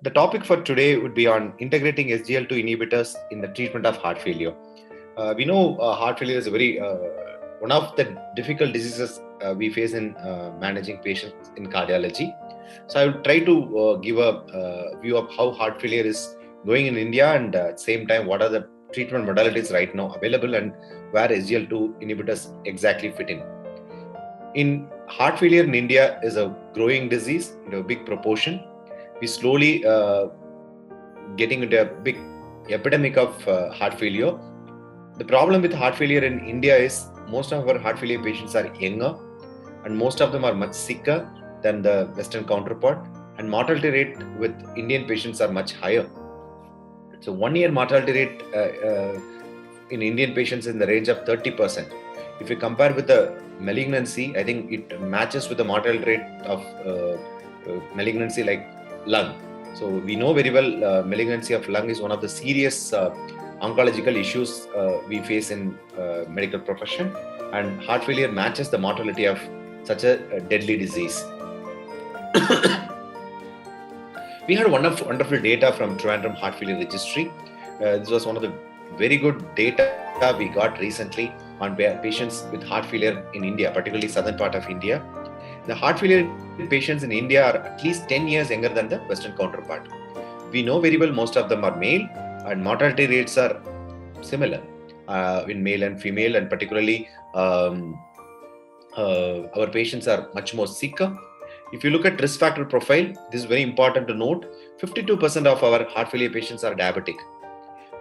The topic for today would be on integrating SGLT2 inhibitors in the treatment of heart failure. We know heart failure is a very one of the difficult diseases we face in managing patients in cardiology. So I will try to give a view of how heart failure is going in India, and at the same time what are the treatment modalities right now available and where SGLT2 inhibitors exactly fit in. In heart failure in India is a growing disease, big proportion. We slowly getting into a big epidemic of heart failure. The problem with heart failure in India is most of our heart failure patients are younger, and most of them are much sicker than the Western counterpart, and mortality rate with Indian patients are much higher. So 1 year mortality rate in Indian patients is in the range of 30%. If you compare with the malignancy, I think it matches with the mortality rate of malignancy like lung. So we know very well malignancy of lung is one of the serious oncological issues we face in medical profession, and heart failure matches the mortality of such a deadly disease. We had wonderful data from Trivandrum Heart Failure Registry. This was one of the very good data we got recently on patients with heart failure in India, particularly southern part of India. The heart failure patients in India are at least 10 years younger than the Western counterpart. We know very well most of them are male, and mortality rates are similar in male and female, and particularly our patients are much more sicker. If you look at risk factor profile, this is very important to note. 52% of our heart failure patients are diabetic,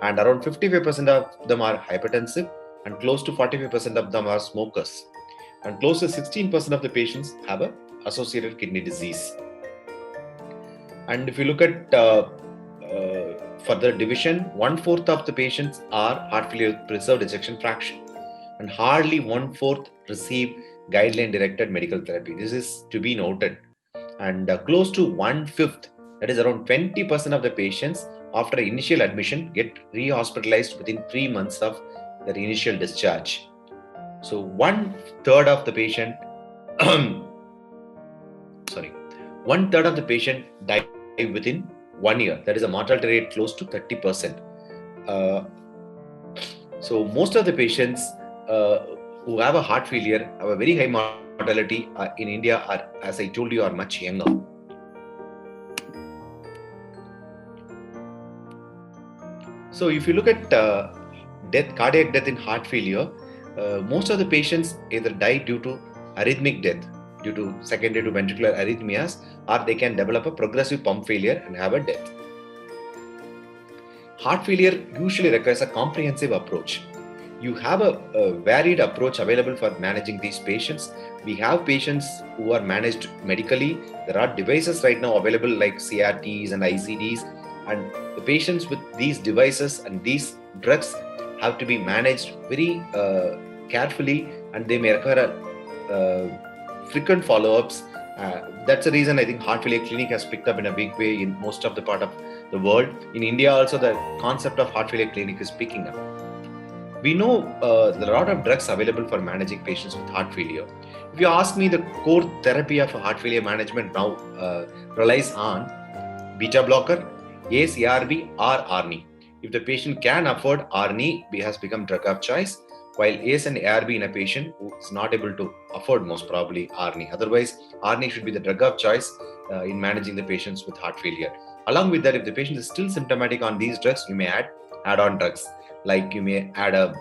and around 55% of them are hypertensive, and close to 45% of them are smokers, and close to 16% of the patients have a associated kidney disease. And if you look at further division, 1/4 of the patients are heart failure with preserved ejection fraction, and hardly 1/4 receive guideline directed medical therapy. This is to be noted. And close to 1/5, that is around 20% of the patients after initial admission get re-hospitalized within 3 months of their initial discharge. So 1/3 of the patient, sorry, 1/3 of the patient die within 1 year. That is a mortality rate close to 30%. Uh, so most of the patients who have a heart failure have a very high mortality in India are, as I told you, are much younger. So if you look at cardiac death in heart failure, most of the patients either die due to arrhythmic death, due to secondary to ventricular arrhythmias, or they can develop a progressive pump failure and have a death. Heart failure usually requires a comprehensive approach. You have a varied approach available for managing these patients. We have patients who are managed medically. There are devices right now available like CRTs and ICDs, and the patients with these devices and these drugs have to be managed very carefully, and they may require frequent follow-ups. That's the reason I think heart failure clinic has picked up in a big way in most of the part of the world. In India also, the concept of heart failure clinic is picking up. We know there are a lot of drugs available for managing patients with heart failure. If you ask me, the core therapy of heart failure management now relies on beta blocker, ACE, ARB, or ARNI. If the patient can afford ARNI, it has become drug of choice, while ACE and ARB in a patient who is not able to afford, most probably ARNI. Otherwise, ARNI should be the drug of choice in managing the patients with heart failure. Along with that, if the patient is still symptomatic on these drugs, you may add on drugs. Like you may add a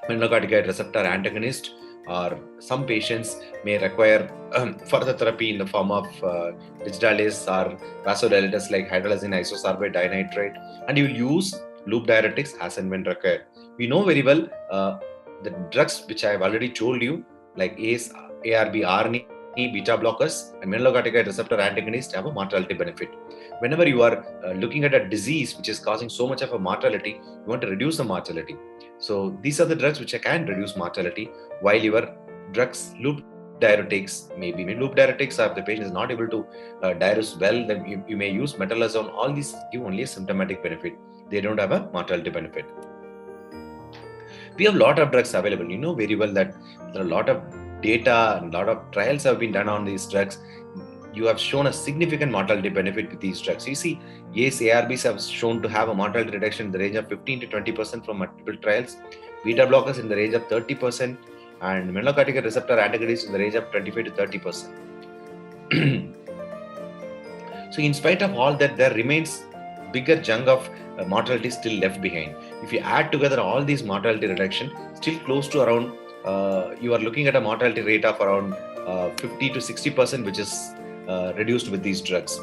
mineralocorticoid receptor antagonist, or some patients may require further therapy in the form of digitalis or vasodilators like hydralazine isosorbate dinitrate, and you will use loop diuretics as and when required. We know very well the drugs which I have already told you, like ACE, ARB, ARNI, beta blockers, and mineralocorticoid receptor antagonists have a mortality benefit. Whenever you are looking at a disease which is causing so much of a mortality, you want to reduce the mortality. So these are the drugs which can reduce mortality, while your drugs, loop diuretics, maybe loop diuretics, if the patient is not able to diurese well, then you may use metronidazole. All these give only a symptomatic benefit. They don't have a mortality benefit. We have a lot of drugs available. You know very well that there are a lot of data and a lot of trials have been done on these drugs. you have shown a significant mortality benefit with these drugs. You see, ACE ARBs have shown to have a mortality reduction in the range of 15 to 20% from multiple trials, beta blockers in the range of 30%, and melanocortical receptor antagonists in the range of 25 to 30%. So in spite of all that, there remains bigger chunk of mortality still left behind. If you add together all these mortality reduction, still close to around, you are looking at a mortality rate of around 50 to 60%, which is reduced with these drugs.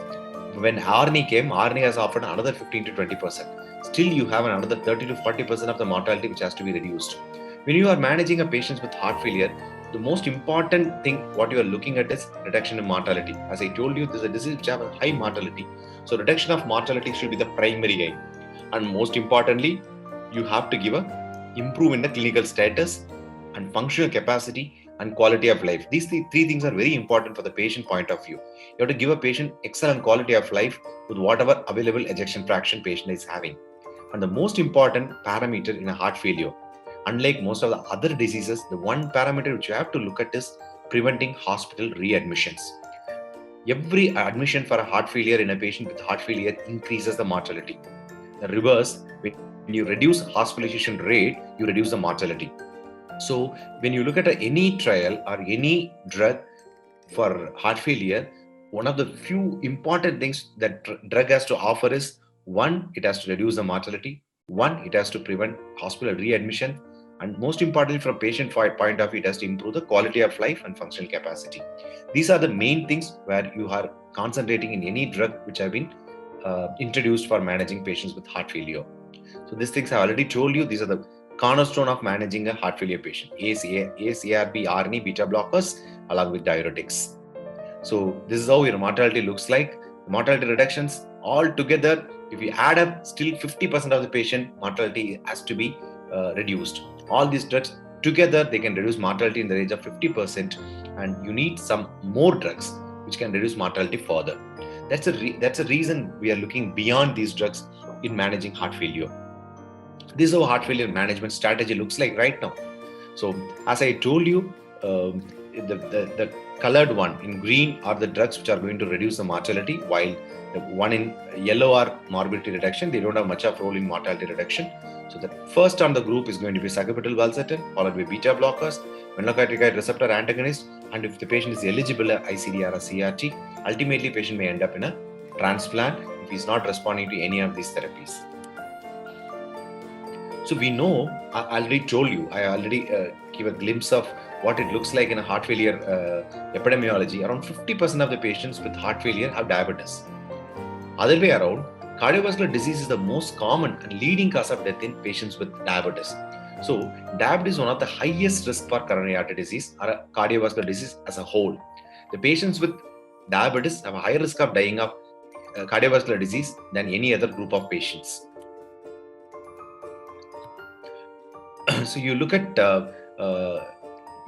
When ARNI came, ARNI has offered another 15 to 20%. Still, you have another 30 to 40% of the mortality which has to be reduced. When you are managing a patient with heart failure, the most important thing what you are looking at is reduction in mortality. As I told you, this is a disease which has a high mortality. So reduction of mortality should be the primary aim. And most importantly, you have to give a improve in the clinical status and functional capacity and quality of life. These three things are very important for the patient point of view. You have to give a patient excellent quality of life with whatever available ejection fraction patient is having. And the most important parameter in a heart failure, unlike most of the other diseases, the one parameter which you have to look at is preventing hospital readmissions. Every admission for a heart failure in a patient with heart failure increases the mortality. The reverse, when you reduce hospitalization rate, you reduce the mortality. So when you look at any trial or any drug for heart failure, one of the few important things that drug has to offer is, one, it has to reduce the mortality, one, it has to prevent hospital readmission, and most importantly, from patient point of view, it has to improve the quality of life and functional capacity. These are the main things where you are concentrating in any drug which have been introduced for managing patients with heart failure. So these things I already told you. These are the cornerstone of managing a heart failure patient: ACE, ARB, ARNI, beta blockers, along with diuretics. So this is how your mortality looks like. Mortality reductions all together, if you add up, still 50% of the patient mortality has to be reduced. All these drugs together, they can reduce mortality in the range of 50%, and you need some more drugs which can reduce mortality further. That's a reason we are looking beyond these drugs in managing heart failure. This is how heart failure management strategy looks like right now. So as I told you, the colored one in green are the drugs which are going to reduce the mortality, while the one in yellow are morbidity reduction. They don't have much of role in mortality reduction. So the first on the group is going to be sacubitril valsartan, followed by beta blockers, melanocorticoid receptor antagonist, and if the patient is eligible at ICD or a CRT, ultimately patient may end up in a transplant if he's not responding to any of these therapies. So we know, I already told you, I already give a glimpse of what it looks like in a heart failure epidemiology. Around 50% of the patients with heart failure have diabetes. Other way around, cardiovascular disease is the most common and leading cause of death in patients with diabetes. So diabetes is one of the highest risk for coronary artery disease or cardiovascular disease as a whole. The patients with diabetes have a higher risk of dying of cardiovascular disease than any other group of patients. So you look at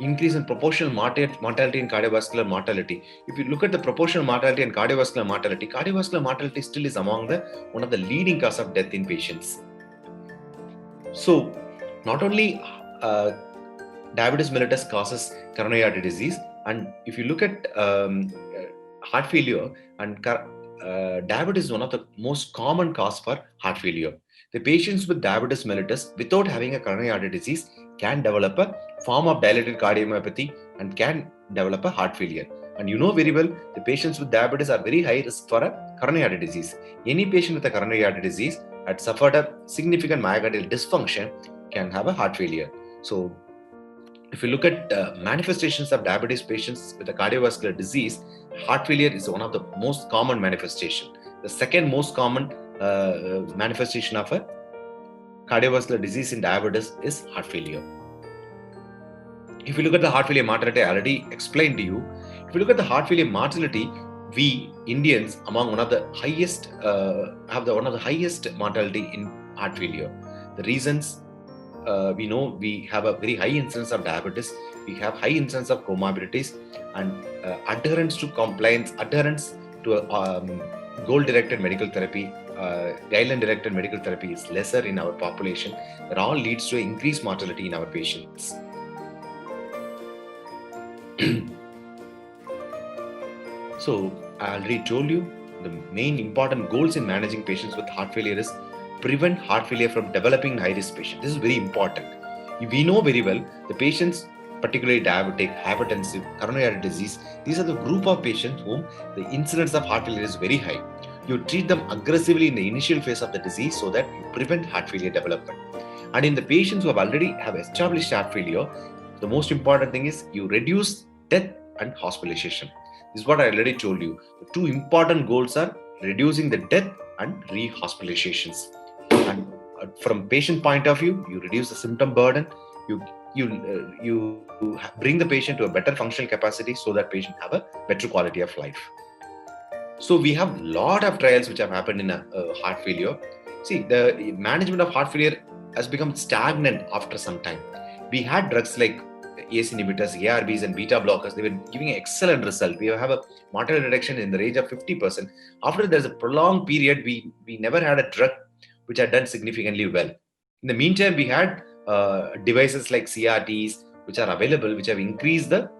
increase in proportional mortality and cardiovascular mortality. If you look at the proportional mortality and cardiovascular mortality still is among the one of the leading cause of death in patients. So not only diabetes mellitus causes coronary artery disease, and if you look at heart failure, and diabetes is one of the most common cause for heart failure. The patients with diabetes mellitus without having a coronary artery disease can develop a form of dilated cardiomyopathy and can develop a heart failure. And you know very well, the patients with diabetes are very high risk for a coronary artery disease. Any patient with a coronary artery disease had suffered a significant myocardial dysfunction can have a heart failure. So if you look at manifestations of diabetes patients with a cardiovascular disease, heart failure is one of the most common manifestation. The second most common manifestation of a cardiovascular disease in diabetes is heart failure. If you look at the heart failure mortality, I already explained to you. If you look at the heart failure mortality, we Indians among one of the highest have one of the highest mortality in heart failure. The reasons, we know we have a very high incidence of diabetes, we have high incidence of comorbidities, and adherence to compliance, adherence to goal-directed medical therapy, guideline-directed medical therapy is lesser in our population. That all leads to increased mortality in our patients. So I already told you the main important goals in managing patients with heart failure is prevent heart failure from developing in high-risk patients. This is very important. We know very well the patients, particularly diabetic, hypertensive, coronary artery disease, these are the group of patients whom the incidence of heart failure is very high. You treat them aggressively in the initial phase of the disease so that you prevent heart failure development. And in the patients who have established heart failure, the most important thing is you reduce death and hospitalization. This is what I already told you. The two important goals are reducing the death and rehospitalizations. And from patient point of view, you reduce the symptom burden. You bring the patient to a better functional capacity so that patient have a better quality of life. So we have lot of trials which have happened in heart failure. See, the management of heart failure has become stagnant after some time. We had drugs like ACE inhibitors, ARBs, and beta blockers. They were giving an excellent result. We have a mortality reduction in the range of 50%. After there's a prolonged period, we never had a drug which had done significantly well. In the meantime, we had devices like CRTs which are available, which have increased the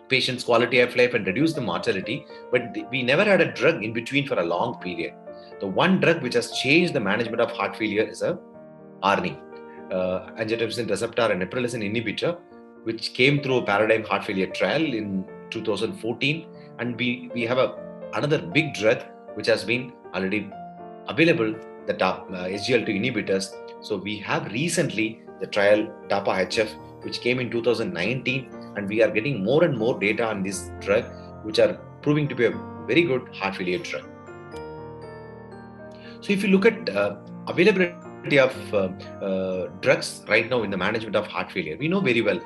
patient's quality of life and reduced the mortality, but we never had a drug in between for a long period. The one drug which has changed the management of heart failure is a ARNI, angiotensin receptor and neprilysin inhibitor, which came through a paradigm heart failure trial in 2014. And we have another big drug which has been already available, the SGLT2 inhibitors. So we have recently the trial DAPA-HF, which came in 2019, and we are getting more and more data on this drug, which are proving to be a very good heart failure drug. So if you look at availability of drugs right now in the management of heart failure, we know very well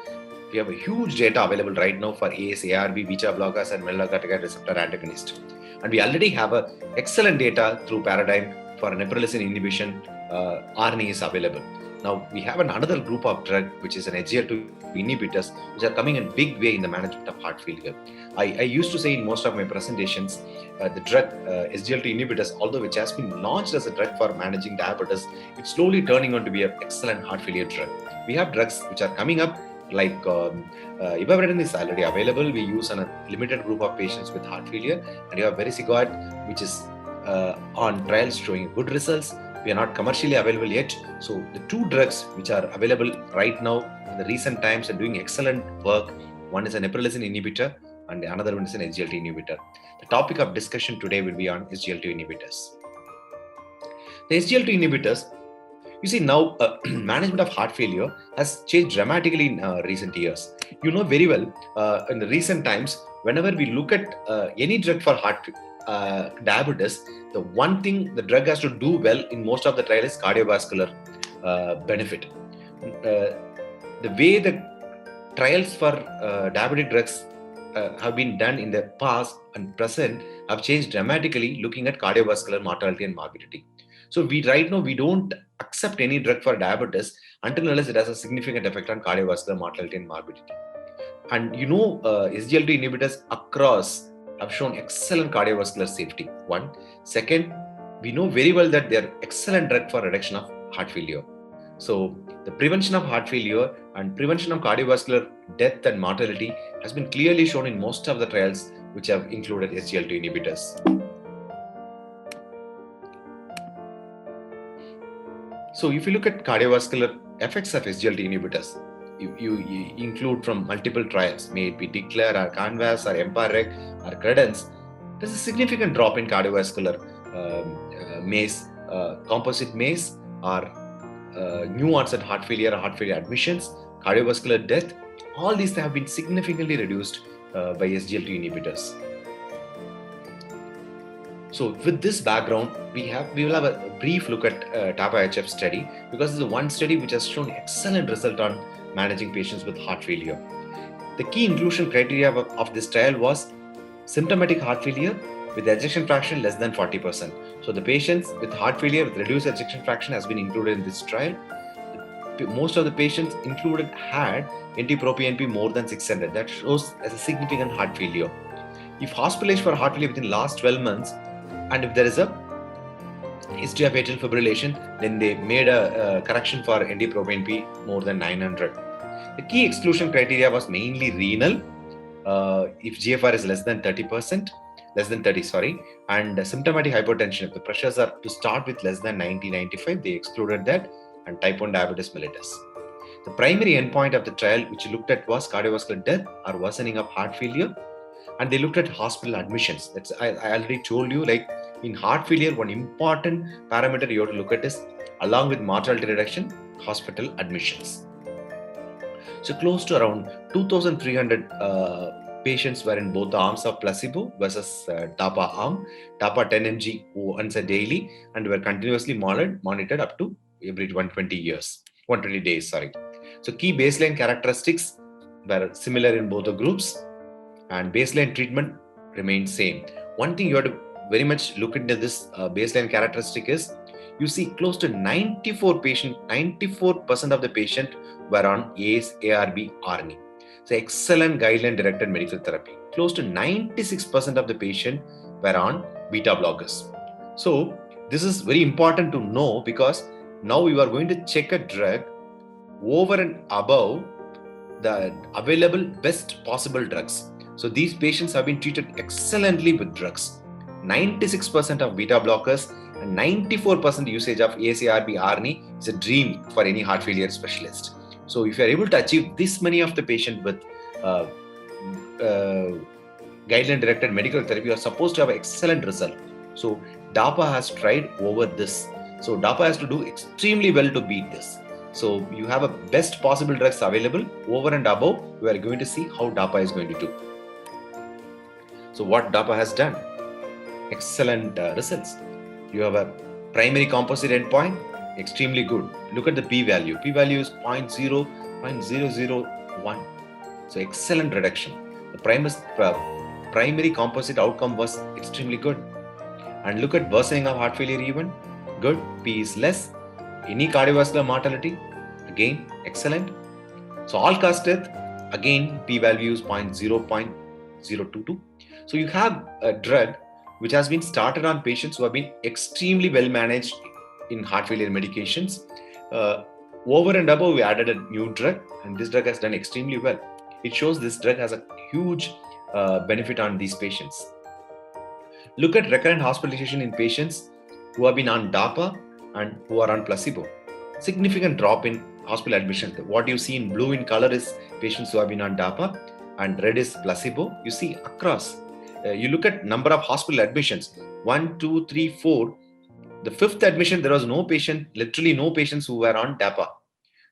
we have a huge data available right now for ACE, ARB, beta blockers, and melanocorticoid receptor antagonist. And we already have excellent data through paradigm for neprilysin inhibition. ARNI is available. Now we have another group of drug which is an SGLT2 inhibitors, which are coming in big way in the management of heart failure. I used to say in most of my presentations, the drug SGLT2 inhibitors, although which has been launched as a drug for managing diabetes, it's slowly turning out to be an excellent heart failure drug. We have drugs which are coming up like ivermectin is already available. We use on a limited group of patients with heart failure, and you have vericiguat, which is on trials showing good results. We are not commercially available yet. So the two drugs which are available right now in the recent times and doing excellent work, one is a neprilysin inhibitor and another one is an SGLT inhibitor. The topic of discussion today will be on SGLT inhibitors. The SGLT inhibitors, you see now management of heart failure has changed dramatically in recent years. You know very well in the recent times, whenever we look at any drug for heart diabetes, the one thing the drug has to do well in most of the trial is cardiovascular benefit. The way the trials for diabetic drugs have been done in the past and present have changed dramatically, looking at cardiovascular mortality and morbidity. So right now we don't accept any drug for diabetes until unless it has a significant effect on cardiovascular mortality and morbidity. And you know, SGLT inhibitors across have shown excellent cardiovascular safety. One. Second, we know very well that they are excellent drug for reduction of heart failure. So the prevention of heart failure and prevention of cardiovascular death and mortality has been clearly shown in most of the trials which have included SGLT inhibitors. So if you look at cardiovascular effects of SGLT inhibitors, you include from multiple trials, may it be DECLARE or CANVAS or EMPA-REG or CREDENCE, there's a significant drop in cardiovascular MACE, composite MACE, or new onset heart failure or heart failure admissions, cardiovascular death. All these have been significantly reduced by SGLT inhibitors. So with this background, we will have a brief look at DAPA-HF study, because this is one study which has shown excellent result on managing patients with heart failure. The key inclusion criteria of this trial was symptomatic heart failure with ejection fraction less than 40%. So the patients with heart failure with reduced ejection fraction has been included in this trial. Most of the patients included had NT-proBNP more than 600. That shows as a significant heart failure. If hospitalized for heart failure within last 12 months, and if there is a history of atrial fibrillation, then they made a correction for NT-proBNP more than 900. The key exclusion criteria was mainly renal, if GFR is less than 30%, less than 30, sorry, and symptomatic hypertension. If the pressures are to start with less than 90, 95, they excluded that, and type 1 diabetes mellitus. The primary endpoint of the trial, which looked at, was cardiovascular death or worsening of heart failure, and they looked at hospital admissions. That's I already told you, like in heart failure, one important parameter you have to look at is, along with mortality reduction, hospital admissions. So close to around 2,300 patients were in both the arms of placebo versus DAPA arm. DAPA 10 mg once a daily, and were continuously monitored up to every 120 days. So key baseline characteristics were similar in both the groups, and baseline treatment remained same. One thing you have to very much look into this baseline characteristic is, you see close to 94% of the patient were on ACE, ARB, ARNI. So excellent guideline-directed medical therapy. Close to 96% of the patient were on beta blockers. So this is very important to know, because now you are going to check a drug over and above the available best possible drugs. So these patients have been treated excellently with drugs. 96% of beta blockers and 94% usage of ACE-ARB ARNI is a dream for any heart failure specialist. So if you are able to achieve this many of the patient with guideline-directed medical therapy, you are supposed to have an excellent result. So DAPA has tried over this. So DAPA has to do extremely well to beat this. So you have a best possible drugs available over and above. We are going to see how DAPA is going to do. So what DAPA has done? Excellent results. You have a primary composite endpoint, extremely good. Look at the p-value. P-value is 0.001. So excellent reduction. The primary composite outcome was extremely good. And look at worsening of heart failure event. Good. P is less. Any cardiovascular mortality, again excellent. So all cause death, again p-value is 0.022. So you have a drug which has been started on patients who have been extremely well managed in heart failure medications. Over and above, we added a new drug, and this drug has done extremely well. It shows this drug has a huge benefit on these patients. Look at recurrent hospitalization in patients who have been on DAPA and who are on placebo. Significant drop in hospital admission. What you see in blue in color is patients who have been on DAPA, and red is placebo. You see across. You look at number of hospital admissions, 1, 2, 3, 4. The fifth admission, there was no patient, literally no patients who were on DAPA.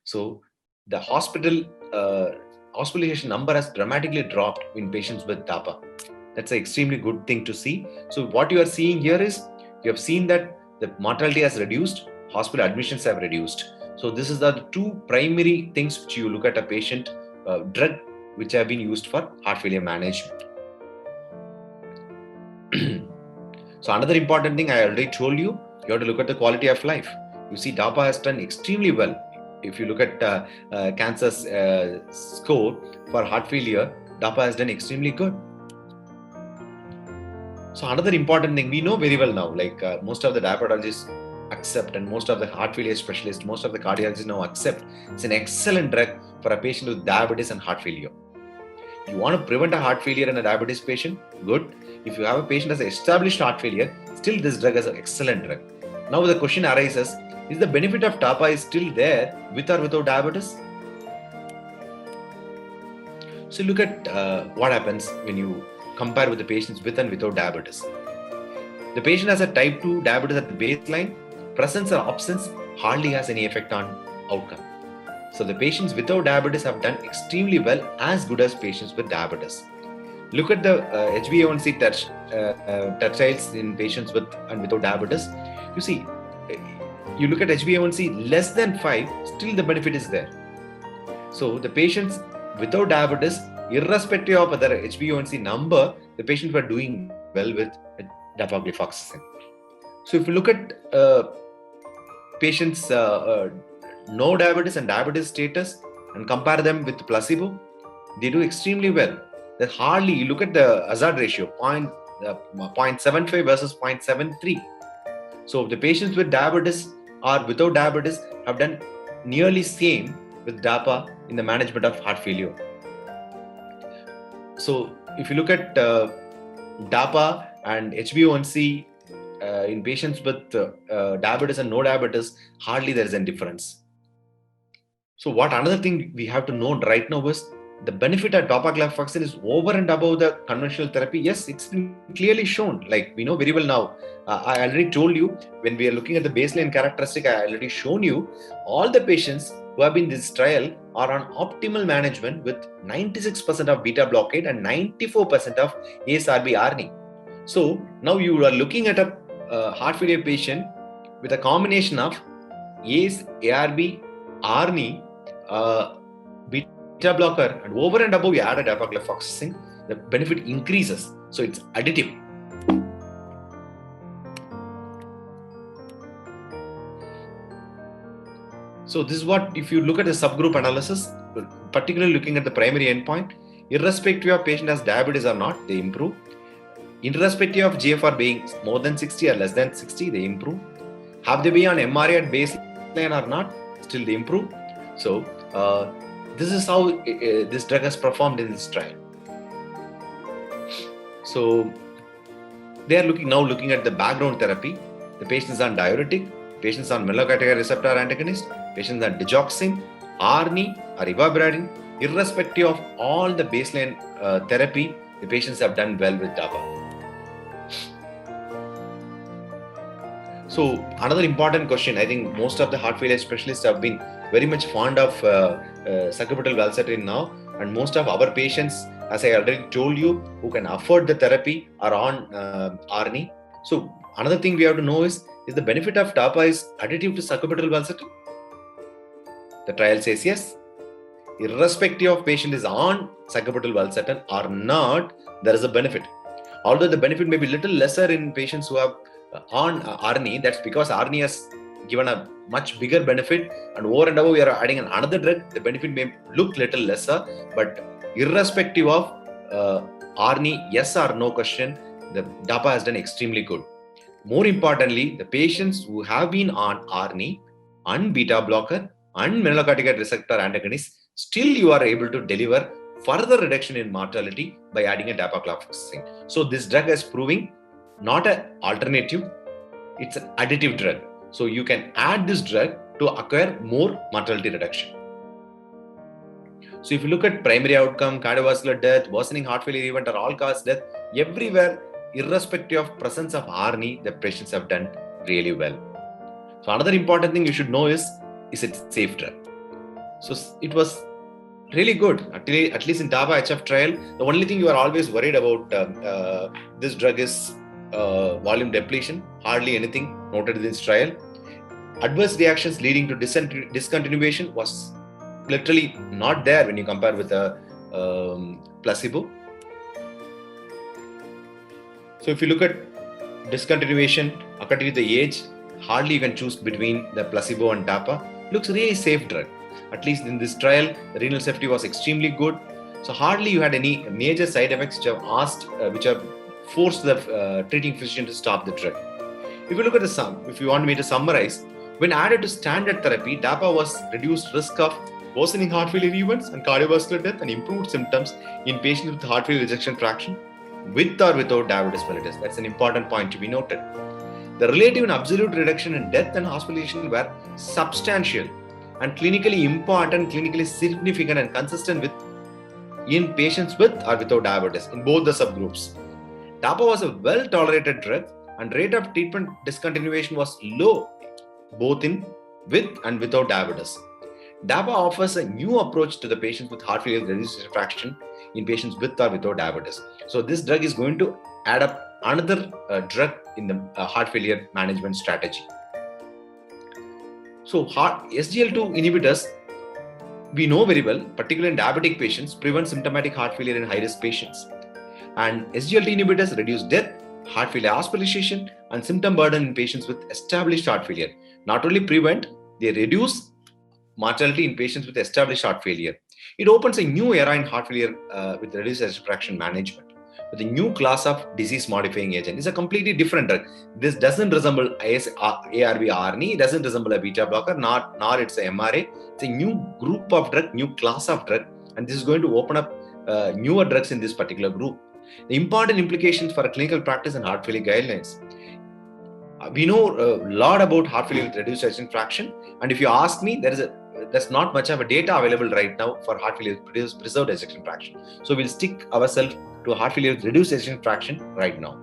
So the hospitalization number has dramatically dropped in patients with DAPA. That's an extremely good thing to see. So what you are seeing here is, you have seen that the mortality has reduced, hospital admissions have reduced. So this is the two primary things which you look at a patient drug which have been used for heart failure management. So another important thing I already told you, you have to look at the quality of life. You see DAPA has done extremely well. If you look at cancer's score for heart failure, DAPA has done extremely good. So another important thing, we know very well now, like most of the diabetologists accept, and most of the heart failure specialists, most of the cardiologists now accept, it's an excellent drug for a patient with diabetes and heart failure. You want to prevent a heart failure in a diabetes patient? Good. If you have a patient has established heart failure, still this drug is an excellent drug. Now the question arises, is the benefit of DAPA is still there with or without diabetes? So look at what happens when you compare with the patients with and without diabetes. The patient has a type 2 diabetes at the baseline, presence or absence hardly has any effect on outcome. So the patients without diabetes have done extremely well, as good as patients with diabetes. Look at the HbA1c tertiles in patients with and without diabetes. You see, you look at HbA1c less than 5, still the benefit is there. So the patients without diabetes, irrespective of other HbA1c number, the patients were doing well with dapagliflozin. So if you look at patients no diabetes and diabetes status and compare them with placebo, they do extremely well. That hardly, you look at the hazard ratio, 0.75 versus 0.73. So the patients with diabetes or without diabetes have done nearly same with DAPA in the management of heart failure. So if you look at DAPA and HbA1c in patients with diabetes and no diabetes, hardly there is a difference. So what another thing we have to know right now is the benefit of dapagliflozin is over and above the conventional therapy. Yes, it's been clearly shown. Like we know very well now. I already told you when we are looking at the baseline characteristic. I already shown you all the patients who have been in this trial are on optimal management with 96% of beta blockade and 94% of ASRB ARNI. So now you are looking at a heart failure patient with a combination of ACE, ARB, ARNI, beta blocker, and over and above you add a dapagliflozin, the benefit increases. So it's additive. So this is what, if you look at the subgroup analysis, particularly looking at the primary endpoint, irrespective of patient has diabetes or not, they improve. Irrespective of GFR being more than 60 or less than 60, they improve. Have they been on MRA at baseline or not, still they improve. So this is how this drug has performed in this trial. So they are looking at the background therapy. The patients on diuretic, patients on melanocortin receptor antagonist, patients on digoxin, ARNI or ivabradine. Irrespective of all the baseline therapy, the patients have done well with DAPA. So another important question, I think most of the heart failure specialists have been very much fond of sacubitril valsartan now, and most of our patients, as I already told you, who can afford the therapy are on ARNI. So another thing we have to know is the benefit of DAPA is additive to sacubitril valsartan? The trial says yes. Irrespective of patient is on sacubitril valsartan or not, there is a benefit. Although the benefit may be little lesser in patients who have on ARNI, that's because ARNI has given a much bigger benefit, and over and above we are adding another drug, the benefit may look little lesser, but irrespective of ARNI, yes or no question, the DAPA has done extremely good. More importantly, the patients who have been on ARNI and beta blocker and melanocortin receptor antagonist, still you are able to deliver further reduction in mortality by adding a dapagliflozin. So this drug is proving not an alternative, it's an additive drug. So you can add this drug to acquire more mortality reduction. So if you look at primary outcome, cardiovascular death, worsening heart failure event or all-cause death, everywhere, irrespective of presence of ARNI, the patients have done really well. So another important thing you should know is it safe drug? So it was really good. At least in DAPA-HF trial, the only thing you are always worried about this drug is volume depletion. Hardly anything noted in this trial. Adverse reactions leading to discontinuation was literally not there when you compare with a placebo. So if you look at discontinuation according to the age, hardly you can choose between the placebo and DAPA. Looks really safe drug. At least in this trial, the renal safety was extremely good. So hardly you had any major side effects which have forced the treating physician to stop the drug. If you look at the sum, if you want me to summarize, when added to standard therapy, DAPA was reduced risk of worsening heart failure events and cardiovascular death and improved symptoms in patients with heart failure ejection fraction with or without diabetes mellitus. That's an important point to be noted. The relative and absolute reduction in death and hospitalization were substantial and clinically important, clinically significant and consistent with in patients with or without diabetes in both the subgroups. DAPA was a well-tolerated drug and rate of treatment discontinuation was low both in with and without diabetes. DAPA offers a new approach to the patients with heart failure reduced fraction in patients with or without diabetes. So this drug is going to add up another drug in the heart failure management strategy. So SGLT2 inhibitors, we know very well, particularly in diabetic patients, prevent symptomatic heart failure in high-risk patients. And SGLT inhibitors reduce death, heart failure hospitalization, and symptom burden in patients with established heart failure. Not only prevent, they reduce mortality in patients with established heart failure. It opens a new era in heart failure with reduced ejection fraction management. With a new class of disease-modifying agent. It's a completely different drug. This doesn't resemble ARB ARNI, it doesn't resemble a beta blocker, nor it's a MRA. It's a new group of drug, new class of drug, and this is going to open up newer drugs in this particular group. The important implications for a clinical practice and heart failure guidelines. We know a lot about heart failure with reduced ejection fraction, and if you ask me, there's not much of a data available right now for heart failure with preserved ejection fraction. So we'll stick ourselves to heart failure with reduced ejection fraction right now.